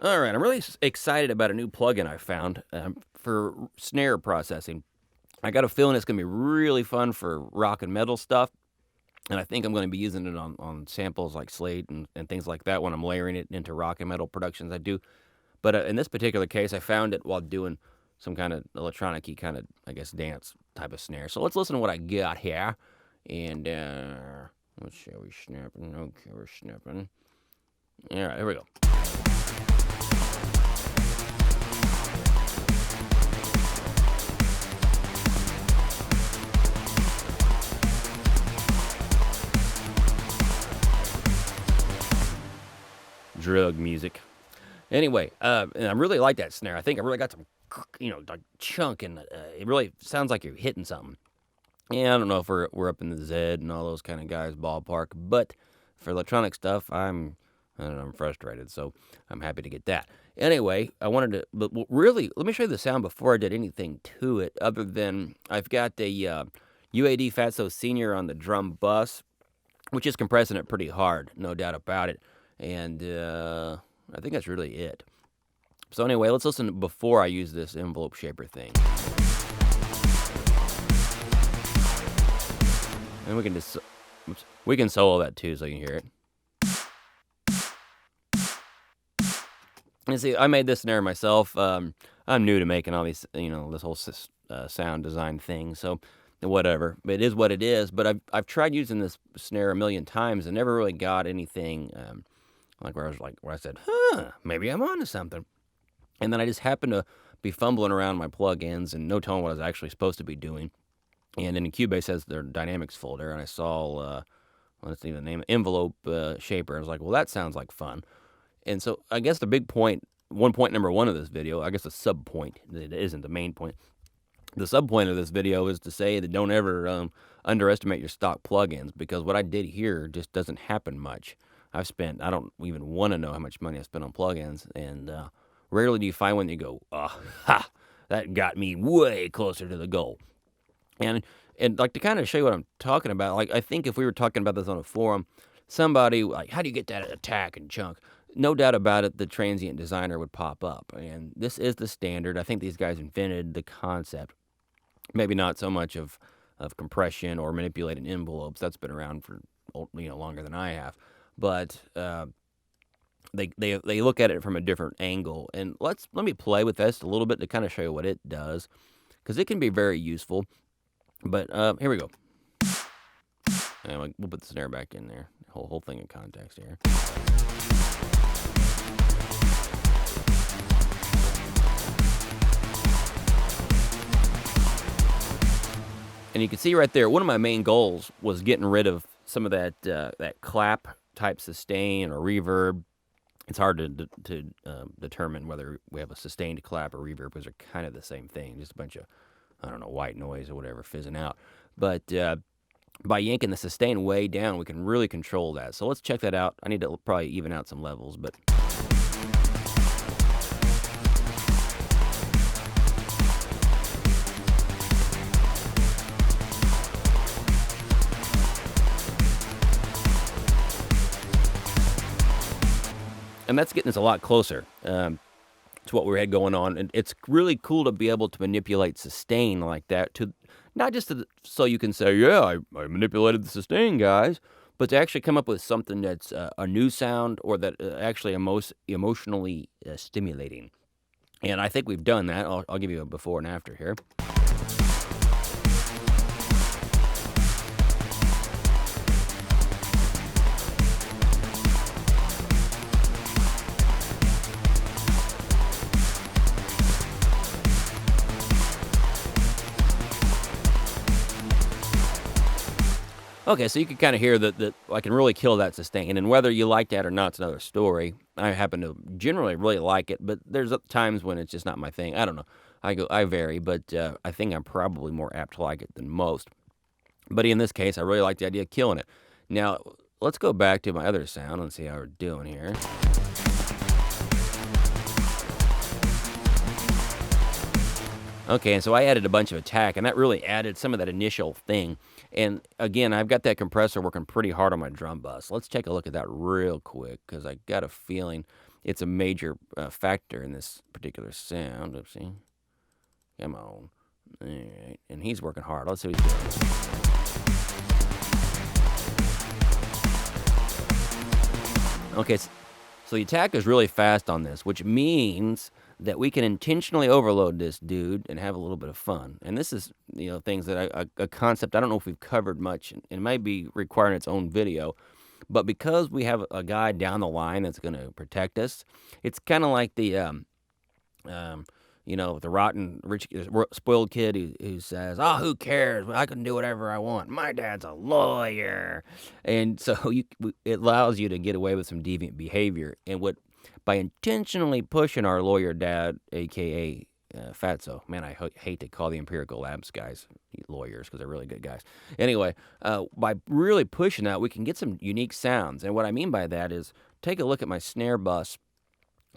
All right, I'm really excited about a new plugin I found for snare processing. I got a feeling it's going to be really fun for rock and metal stuff, and I think I'm going to be using it on samples like Slate and things like that when I'm layering it into rock and metal productions I do. But in this particular case, I found it while doing some kind of electronic-y kind of, I guess, dance type of snare. So let's listen to what I got here. And let's see, are we snapping? Okay, we're snapping. All right, here we go. Drug music. Anyway, and I really like that snare. I think I really got some, like chunk, and it really sounds like you're hitting something. Yeah, I don't know if we're up in the Z and all those kind of guys ballpark, but for electronic stuff, I don't know, I'm frustrated, so I'm happy to get that. Anyway, I wanted to, but really, let me show you the sound before I did anything to it, other than I've got a UAD Fatso Senior on the drum bus, which is compressing it pretty hard, no doubt about it. And I think that's really it. So anyway, let's listen before I use this envelope shaper thing. And we can solo that too, so you can hear it. And see, I made this snare myself. I'm new to making all these, this whole sound design thing. So whatever, it is what it is. But I've tried using this snare a million times and never really got anything where I said, maybe I'm onto something. And then I just happened to be fumbling around my plugins and no telling what I was actually supposed to be doing. And in Cubase has their dynamics folder, and I saw, let's see the name, envelope shaper. I was like, well, that sounds like fun. And so I guess the big point, number one of this video, I guess the sub point, it isn't the main point. The sub point of this video is to say that don't ever underestimate your stock plugins, because what I did here just doesn't happen much. I don't even want to know how much money I spent on plugins, and rarely do you find one that you go, that got me way closer to the goal. And like to kind of show you what I'm talking about, like I think if we were talking about this on a forum, somebody like, how do you get that attack and chunk? No doubt about it, the transient designer would pop up, and this is the standard. I think these guys invented the concept. Maybe not so much of compression or manipulating envelopes. That's been around for longer than I have, but they look at it from a different angle. And let me play with this a little bit to kind of show you what it does, because it can be very useful. But here we go. And we'll put the snare back in there. Whole thing in context here. And you can see right there, one of my main goals was getting rid of some of that clap type sustain or reverb. It's hard to determine whether we have a sustained clap or reverb, because they're kind of the same thing. Just a bunch of, I don't know, white noise or whatever fizzing out. But by yanking the sustain way down, we can really control that. So let's check that out. I need to probably even out some levels, but... And that's getting us a lot closer to what we had going on. And it's really cool to be able to manipulate sustain like that, to not just so you can say, yeah, I manipulated the sustain, guys, but to actually come up with something that's a new sound, or that actually emotionally stimulating. And I think we've done that. I'll give you a before and after here. Okay, so you can kind of hear that I can really kill that sustain, and whether you like that or not, it's another story. I happen to generally really like it, but there's times when it's just not my thing. I don't know. I vary, but I think I'm probably more apt to like it than most. But in this case, I really like the idea of killing it. Now, let's go back to my other sound and see how we're doing here. Okay, and so I added a bunch of attack, and that really added some of that initial thing. And again, I've got that compressor working pretty hard on my drum bus. Let's take a look at that real quick, because I got a feeling it's a major factor in this particular sound. Oopsie. Come on. All right. And he's working hard. Let's see what he's doing. Okay, so the attack is really fast on this, which means that we can intentionally overload this dude and have a little bit of fun. And this is, things that a concept I don't know if we've covered much, and it might be requiring its own video. But because we have a guy down the line that's going to protect us, it's kind of like the the rotten, rich, spoiled kid who says, "Oh, who cares? I can do whatever I want. My dad's a lawyer," and so it allows you to get away with some deviant behavior. And by intentionally pushing our lawyer dad, aka Fatso, man, I hate to call the Empirical Labs guys lawyers because they're really good guys. Anyway, by really pushing that, we can get some unique sounds. And what I mean by that is, take a look at my snare bus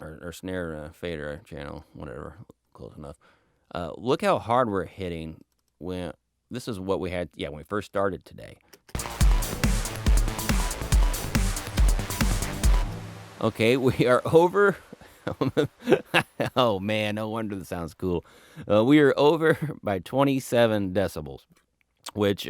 or snare fader channel, whatever. Close enough. Look how hard we're hitting when this is what we had. Yeah, when we first started today. Okay, we are over. Oh man, no wonder this sounds cool. We are over by 27 decibels, which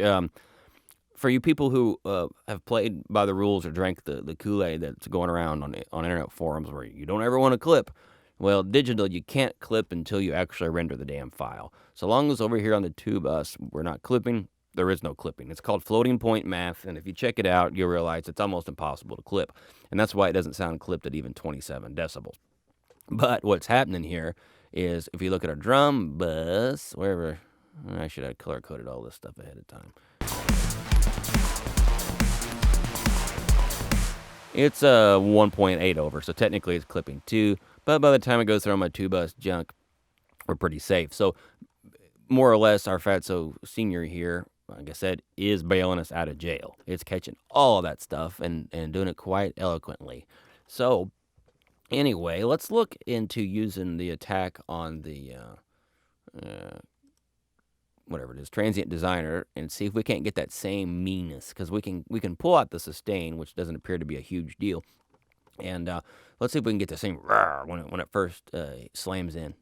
for you people who have played by the rules or drank the Kool-Aid that's going around on internet forums where you don't ever want to clip. Well, digital, you can't clip until you actually render the damn file. So long as over here on the tube us, we're not clipping, there is no clipping. It's called floating point math, and if you check it out, you'll realize it's almost impossible to clip. And that's why it doesn't sound clipped at even 27 decibels. But what's happening here is, if you look at our drum bus, wherever, I should have color-coded all this stuff ahead of time. It's 1.8 over, so technically it's clipping 2, but by the time it goes through my 2-bus junk, we're pretty safe. So more or less, our Fatso Senior here, like I said, is bailing us out of jail. It's catching all of that stuff and doing it quite eloquently. So anyway, let's look into using the attack on the whatever it is, transient designer, and see if we can't get that same meanness, because we can pull out the sustain, which doesn't appear to be a huge deal, and let's see if we can get the same roar when it first slams in.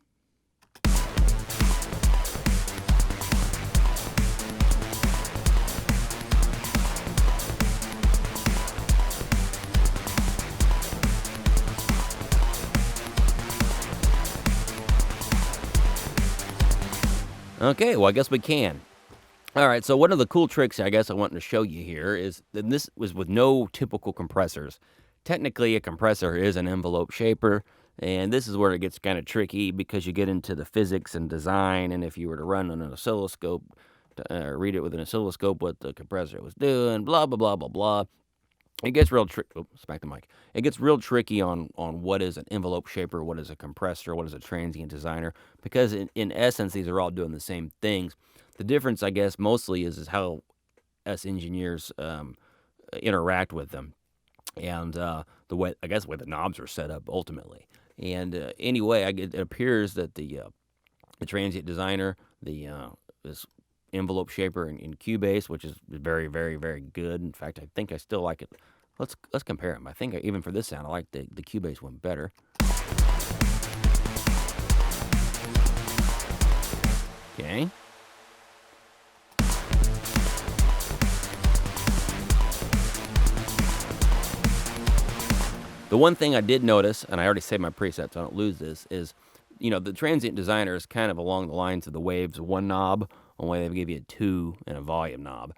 Okay, well, I guess we can. All right, so one of the cool tricks I guess I wanted to show you here is that this was with no typical compressors. Technically, a compressor is an envelope shaper, and this is where it gets kind of tricky because you get into the physics and design, and if you were to run on an oscilloscope, read it with an oscilloscope what the compressor was doing, blah, blah, blah, blah, blah. It gets real tricky. Oh, smack the mic. It gets real tricky on what is an envelope shaper, what is a compressor, what is a transient designer, because in essence, these are all doing the same things. The difference, I guess, mostly is how us engineers interact with them, and the way the knobs are set up ultimately. And anyway, it appears that the transient designer, this envelope shaper in Cubase, which is very, very, very good. In fact, I think I still like it. Let's compare them. I think even for this sound, I like the Cubase one better. Okay. The one thing I did notice, and I already saved my preset so I don't lose this, is, the transient designer is kind of along the lines of the Waves 1 knob, only they give you a 2 and a volume knob.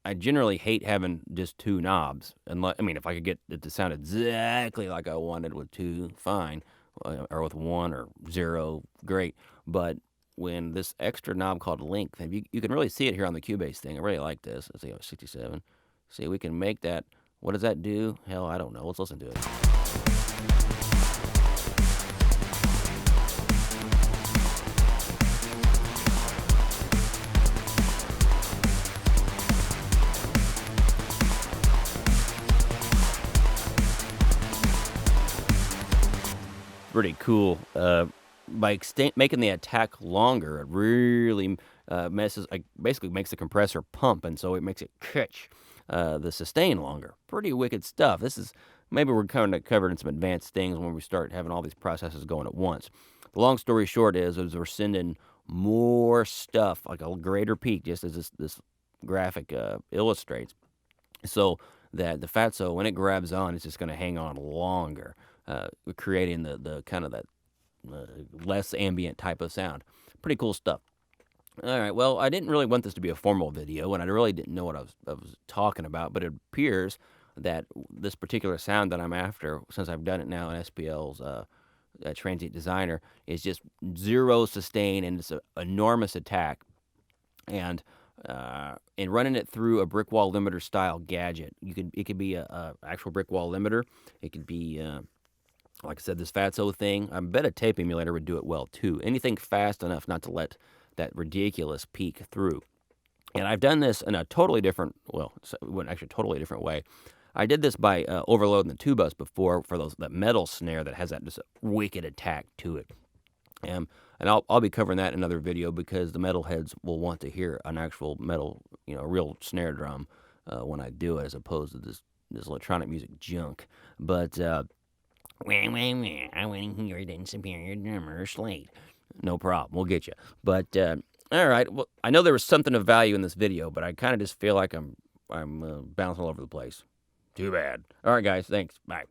I generally hate having just 2 knobs. If I could get it to sound exactly like I wanted with 2, fine. Or with 1 or 0, great. But when this extra knob called length, and you can really see it here on the Cubase thing. I really like this. Let's see, 67. See, we can make that. What does that do? Hell, I don't know. Let's listen to it. Pretty cool. By making the attack longer, it really basically makes the compressor pump, and so it makes it catch the sustain longer. Pretty wicked stuff. This is maybe we're kind of covered in some advanced things when we start having all these processes going at once. The long story short is we're sending more stuff, like a greater peak, just as this graphic illustrates, so that the fatso, when it grabs on, it's just going to hang on longer, creating the kind of that less ambient type of sound. Pretty cool stuff. All right. Well, I didn't really want this to be a formal video, and I really didn't know what I was talking about. But it appears that this particular sound that I'm after, since I've done it now in SPL's Transient Designer, is just zero sustain, and it's an enormous attack. And running it through a brick wall limiter style gadget, it could be a actual brick wall limiter. It could be like I said, this Fatso thing. I bet a tape emulator would do it well too. Anything fast enough not to let that ridiculous peak through. And I've done this in a totally different, well, actually totally different way. I did this by overloading the two bus before for that metal snare that has that just wicked attack to it. And I'll be covering that in another video because the metalheads will want to hear an actual metal, real snare drum when I do it, as opposed to this electronic music junk. But I want to hear it in Superior Drummer Slate. No problem. We'll get you. But all right. Well, I know there was something of value in this video, but I kind of just feel like I'm bouncing all over the place. Too bad. All right, guys. Thanks. Bye.